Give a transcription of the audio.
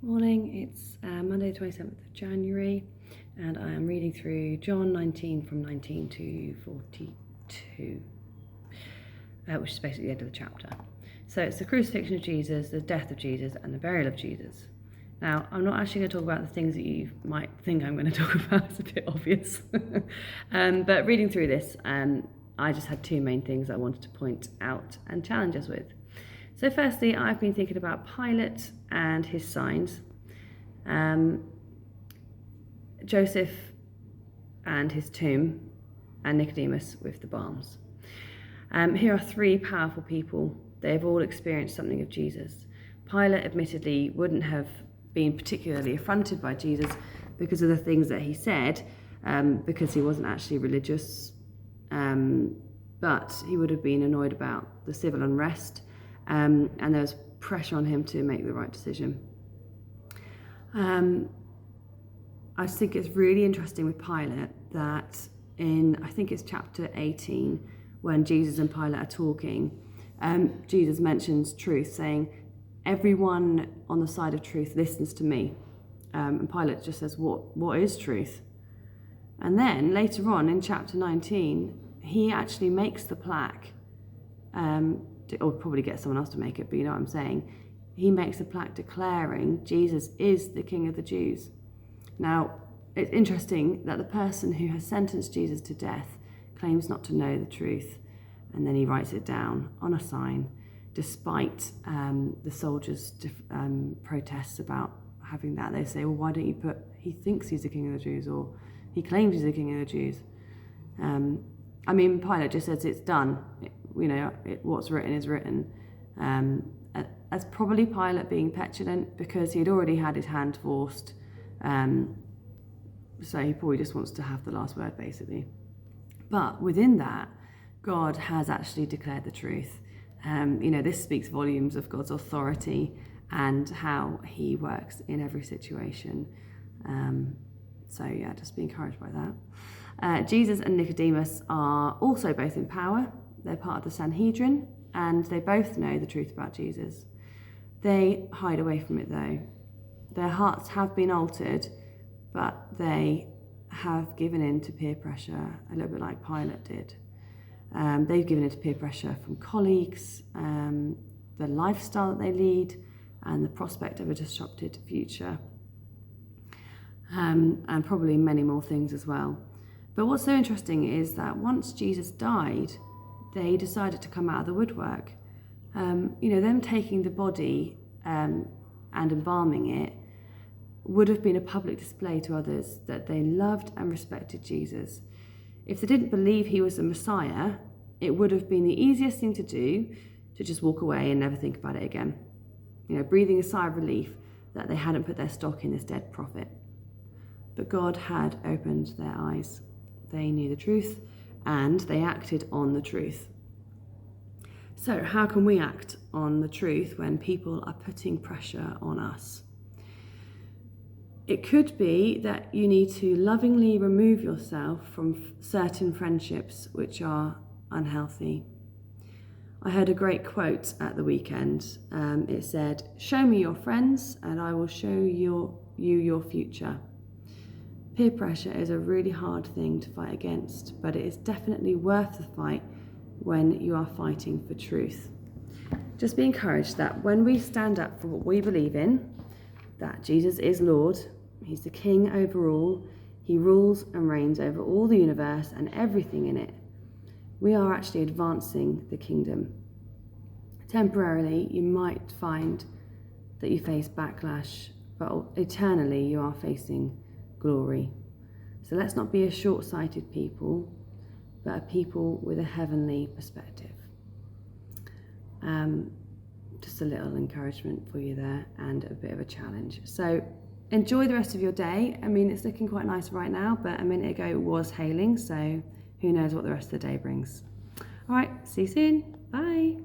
Morning, it's Monday 27th of January and I am reading through John 19 from 19 to 42, which is basically the end of the chapter. So it's the crucifixion of Jesus, the death of Jesus and the burial of Jesus. Now, I'm not actually going to talk about the things that you might think I'm going to talk about, it's a bit obvious. But reading through this, I just had two main things I wanted to point out and challenge us with. So firstly, I've been thinking about Pilate and his signs, Joseph and his tomb, and Nicodemus with the balms. Here are three powerful people. They've all experienced something of Jesus. Pilate admittedly wouldn't have been particularly affronted by Jesus because of the things that he said, because he wasn't actually religious, but he would have been annoyed about the civil unrest. And there was pressure on him to make the right decision. I think it's really interesting with Pilate that I think it's chapter 18, when Jesus and Pilate are talking, Jesus mentions truth, saying, everyone on the side of truth listens to me. And Pilate just says, what is truth? And then later on in chapter 19, he actually makes the plaque, or probably get someone else to make it, but you know what I'm saying. He makes a plaque declaring Jesus is the King of the Jews. Now, it's interesting that the person who has sentenced Jesus to death claims not to know the truth, and then he writes it down on a sign, despite the soldiers' protests about having that. They say, well, why don't you put, he thinks he's the King of the Jews, or he claims he's the King of the Jews. I mean, Pilate just says it's done. What's written is written. As probably Pilate being petulant because he'd already had his hand forced. So he probably just wants to have the last word, basically. But within that, God has actually declared the truth. This speaks volumes of God's authority and how he works in every situation. Just be encouraged by that. Jesus and Nicodemus are also both in power. They're part of the Sanhedrin, and they both know the truth about Jesus. They hide away from it, though. Their hearts have been altered, but they have given in to peer pressure, a little bit like Pilate did. They've given in to peer pressure from colleagues, the lifestyle that they lead, and the prospect of a disrupted future, and probably many more things as well. But what's so interesting is that once Jesus died, they decided to come out of the woodwork. Them taking the body and embalming it would have been a public display to others that they loved and respected Jesus. If they didn't believe he was the Messiah, it would have been the easiest thing to do to just walk away and never think about it again. Breathing a sigh of relief that they hadn't put their stock in this dead prophet. But God had opened their eyes. They knew the truth, and they acted on the truth. So how can we act on the truth when people are putting pressure on us? It could be that you need to lovingly remove yourself from certain friendships which are unhealthy. I heard a great quote at the weekend. It said, "Show me your friends and I will show you your future." Peer pressure is a really hard thing to fight against, but it is definitely worth the fight when you are fighting for truth. Just be encouraged that when we stand up for what we believe in, that Jesus is Lord, he's the King over all, he rules and reigns over all the universe and everything in it, we are actually advancing the kingdom. Temporarily, you might find that you face backlash, but eternally you are facing glory. So let's not be a short-sighted people, but a people with a heavenly perspective. Just a little encouragement for you there and a bit of a challenge. So enjoy the rest of your day. I mean, it's looking quite nice right now, but a minute ago it was hailing, so who knows what the rest of the day brings. All right, see you soon. Bye.